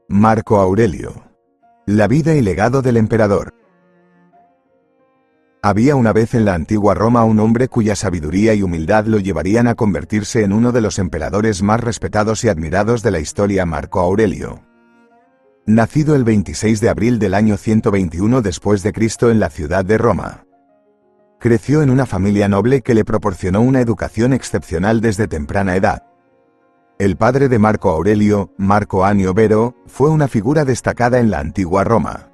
Marco Aurelio. La vida y legado del emperador. Había una vez en la antigua Roma un hombre cuya sabiduría y humildad lo llevarían a convertirse en uno de los emperadores más respetados y admirados de la historia, Marco Aurelio. Nacido el 26 de abril del año 121 después de Cristo en la ciudad de Roma. Creció en una familia noble que le proporcionó una educación excepcional desde temprana edad. El padre de Marco Aurelio, Marco Annio Vero, fue una figura destacada en la antigua Roma.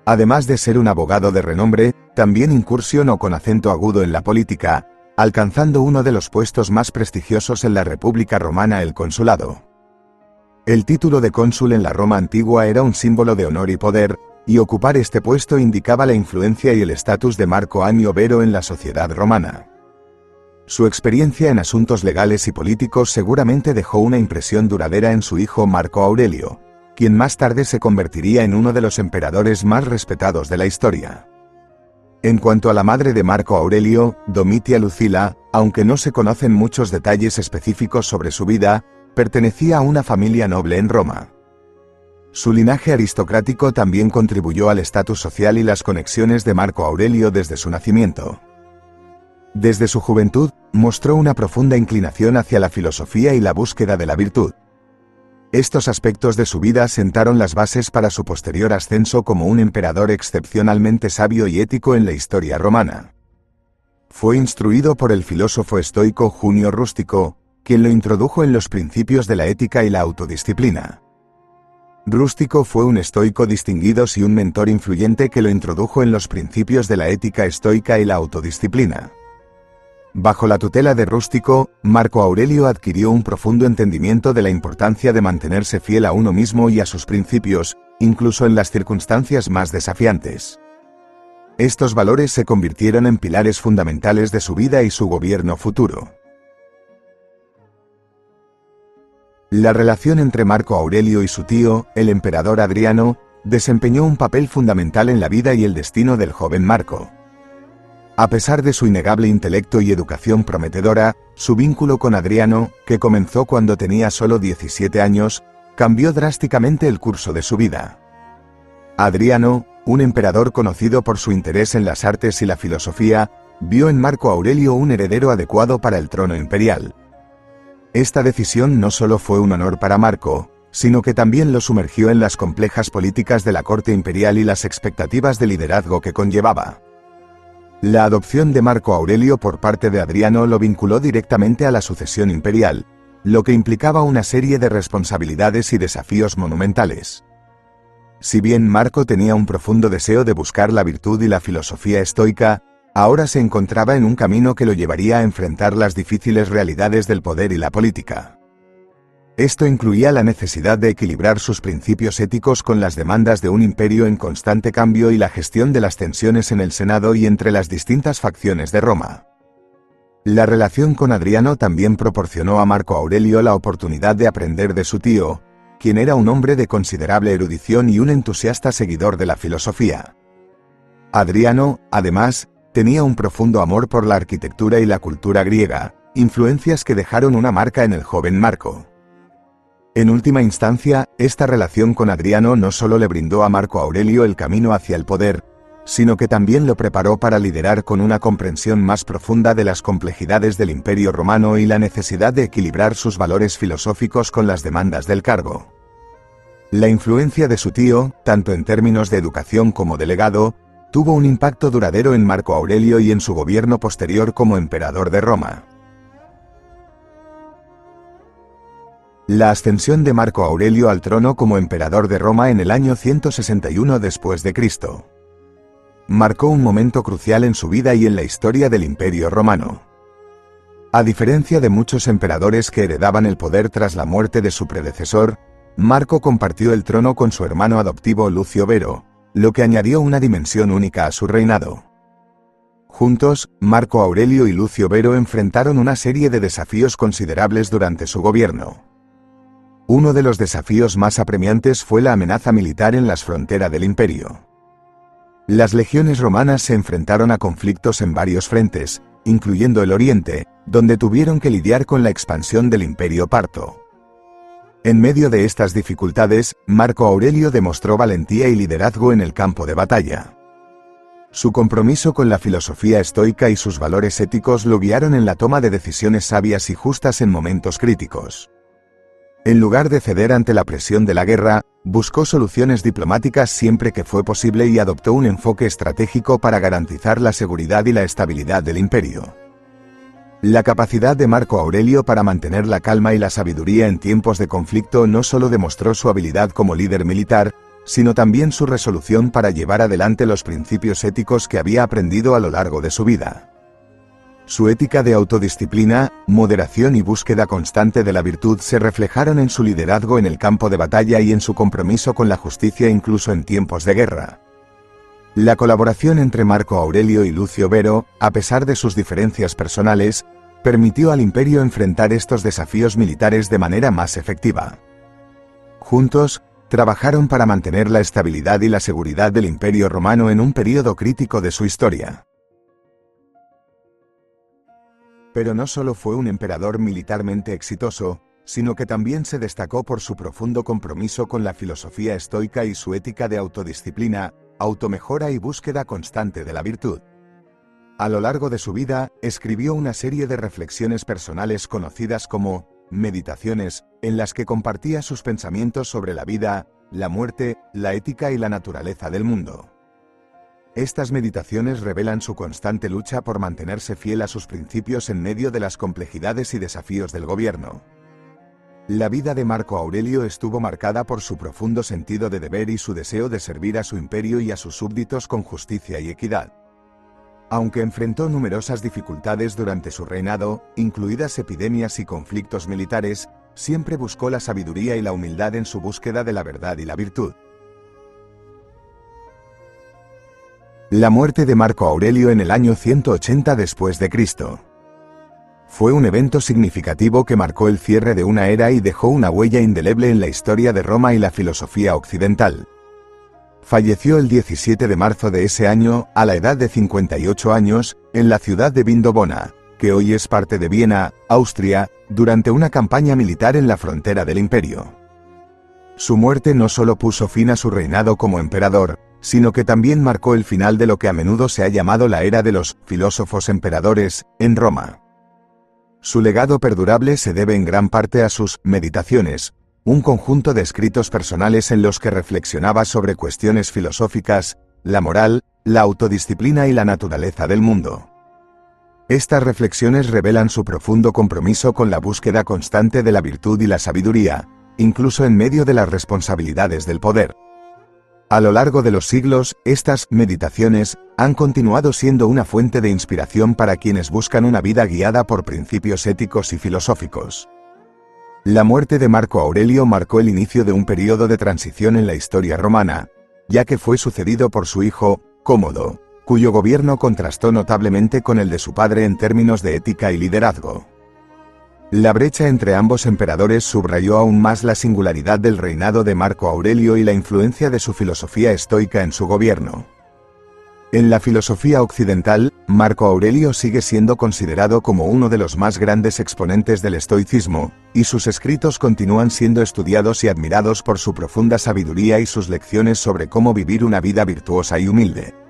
Además de ser un abogado de renombre, también incursionó con acento agudo en la política, alcanzando uno de los puestos más prestigiosos en la República Romana, el consulado. El título de cónsul en la Roma antigua era un símbolo de honor y poder, y ocupar este puesto indicaba la influencia y el estatus de Marco Annio Vero en la sociedad romana. Su experiencia en asuntos legales y políticos seguramente dejó una impresión duradera en su hijo Marco Aurelio, quien más tarde se convertiría en uno de los emperadores más respetados de la historia. En cuanto a la madre de Marco Aurelio, Domitia Lucila, aunque no se conocen muchos detalles específicos sobre su vida, pertenecía a una familia noble en Roma. Su linaje aristocrático también contribuyó al estatus social y las conexiones de Marco Aurelio desde su nacimiento. Desde su juventud, mostró una profunda inclinación hacia la filosofía y la búsqueda de la virtud. Estos aspectos de su vida sentaron las bases para su posterior ascenso como un emperador excepcionalmente sabio y ético en la historia romana. Fue instruido por el filósofo estoico Junio Rústico, quien lo introdujo en los principios de la ética y la autodisciplina. Rústico fue un estoico distinguido y un mentor influyente que lo introdujo en los principios de la ética estoica y la autodisciplina. Bajo la tutela de Rústico, Marco Aurelio adquirió un profundo entendimiento de la importancia de mantenerse fiel a uno mismo y a sus principios, incluso en las circunstancias más desafiantes. Estos valores se convirtieron en pilares fundamentales de su vida y su gobierno futuro. La relación entre Marco Aurelio y su tío, el emperador Adriano, desempeñó un papel fundamental en la vida y el destino del joven Marco. A pesar de su innegable intelecto y educación prometedora, su vínculo con Adriano, que comenzó cuando tenía solo 17 años, cambió drásticamente el curso de su vida. Adriano, un emperador conocido por su interés en las artes y la filosofía, vio en Marco Aurelio un heredero adecuado para el trono imperial. Esta decisión no solo fue un honor para Marco, sino que también lo sumergió en las complejas políticas de la corte imperial y las expectativas de liderazgo que conllevaba. La adopción de Marco Aurelio por parte de Adriano lo vinculó directamente a la sucesión imperial, lo que implicaba una serie de responsabilidades y desafíos monumentales. Si bien Marco tenía un profundo deseo de buscar la virtud y la filosofía estoica, ahora se encontraba en un camino que lo llevaría a enfrentar las difíciles realidades del poder y la política. Esto incluía la necesidad de equilibrar sus principios éticos con las demandas de un imperio en constante cambio y la gestión de las tensiones en el Senado y entre las distintas facciones de Roma. La relación con Adriano también proporcionó a Marco Aurelio la oportunidad de aprender de su tío, quien era un hombre de considerable erudición y un entusiasta seguidor de la filosofía. Adriano, además, tenía un profundo amor por la arquitectura y la cultura griega, influencias que dejaron una marca en el joven Marco. En última instancia, esta relación con Adriano no solo le brindó a Marco Aurelio el camino hacia el poder, sino que también lo preparó para liderar con una comprensión más profunda de las complejidades del Imperio Romano y la necesidad de equilibrar sus valores filosóficos con las demandas del cargo. La influencia de su tío, tanto en términos de educación como de legado, tuvo un impacto duradero en Marco Aurelio y en su gobierno posterior como emperador de Roma. La ascensión de Marco Aurelio al trono como emperador de Roma en el año 161 después de Cristo marcó un momento crucial en su vida y en la historia del Imperio Romano. A diferencia de muchos emperadores que heredaban el poder tras la muerte de su predecesor, Marco compartió el trono con su hermano adoptivo Lucio Vero, lo que añadió una dimensión única a su reinado. Juntos, Marco Aurelio y Lucio Vero enfrentaron una serie de desafíos considerables durante su gobierno. Uno de los desafíos más apremiantes fue la amenaza militar en las fronteras del imperio. Las legiones romanas se enfrentaron a conflictos en varios frentes, incluyendo el Oriente, donde tuvieron que lidiar con la expansión del Imperio Parto. En medio de estas dificultades, Marco Aurelio demostró valentía y liderazgo en el campo de batalla. Su compromiso con la filosofía estoica y sus valores éticos lo guiaron en la toma de decisiones sabias y justas en momentos críticos. En lugar de ceder ante la presión de la guerra, buscó soluciones diplomáticas siempre que fue posible y adoptó un enfoque estratégico para garantizar la seguridad y la estabilidad del imperio. La capacidad de Marco Aurelio para mantener la calma y la sabiduría en tiempos de conflicto no solo demostró su habilidad como líder militar, sino también su resolución para llevar adelante los principios éticos que había aprendido a lo largo de su vida. Su ética de autodisciplina, moderación y búsqueda constante de la virtud se reflejaron en su liderazgo en el campo de batalla y en su compromiso con la justicia incluso en tiempos de guerra. La colaboración entre Marco Aurelio y Lucio Vero, a pesar de sus diferencias personales, permitió al imperio enfrentar estos desafíos militares de manera más efectiva. Juntos, trabajaron para mantener la estabilidad y la seguridad del Imperio Romano en un período crítico de su historia. Pero no solo fue un emperador militarmente exitoso, sino que también se destacó por su profundo compromiso con la filosofía estoica y su ética de autodisciplina, automejora y búsqueda constante de la virtud. A lo largo de su vida, escribió una serie de reflexiones personales conocidas como Meditaciones, en las que compartía sus pensamientos sobre la vida, la muerte, la ética y la naturaleza del mundo. Estas meditaciones revelan su constante lucha por mantenerse fiel a sus principios en medio de las complejidades y desafíos del gobierno. La vida de Marco Aurelio estuvo marcada por su profundo sentido de deber y su deseo de servir a su imperio y a sus súbditos con justicia y equidad. Aunque enfrentó numerosas dificultades durante su reinado, incluidas epidemias y conflictos militares, siempre buscó la sabiduría y la humildad en su búsqueda de la verdad y la virtud. La muerte de Marco Aurelio en el año 180 después de Cristo. Fue un evento significativo que marcó el cierre de una era y dejó una huella indeleble en la historia de Roma y la filosofía occidental. Falleció el 17 de marzo de ese año, a la edad de 58 años, en la ciudad de Vindobona, que hoy es parte de Viena, Austria, durante una campaña militar en la frontera del imperio. Su muerte no solo puso fin a su reinado como emperador, sino que también marcó el final de lo que a menudo se ha llamado la era de los filósofos emperadores, en Roma. Su legado perdurable se debe en gran parte a sus Meditaciones, un conjunto de escritos personales en los que reflexionaba sobre cuestiones filosóficas, la moral, la autodisciplina y la naturaleza del mundo. Estas reflexiones revelan su profundo compromiso con la búsqueda constante de la virtud y la sabiduría, incluso en medio de las responsabilidades del poder. A lo largo de los siglos, estas meditaciones han continuado siendo una fuente de inspiración para quienes buscan una vida guiada por principios éticos y filosóficos. La muerte de Marco Aurelio marcó el inicio de un periodo de transición en la historia romana, ya que fue sucedido por su hijo, Cómodo, cuyo gobierno contrastó notablemente con el de su padre en términos de ética y liderazgo. La brecha entre ambos emperadores subrayó aún más la singularidad del reinado de Marco Aurelio y la influencia de su filosofía estoica en su gobierno. En la filosofía occidental, Marco Aurelio sigue siendo considerado como uno de los más grandes exponentes del estoicismo, y sus escritos continúan siendo estudiados y admirados por su profunda sabiduría y sus lecciones sobre cómo vivir una vida virtuosa y humilde.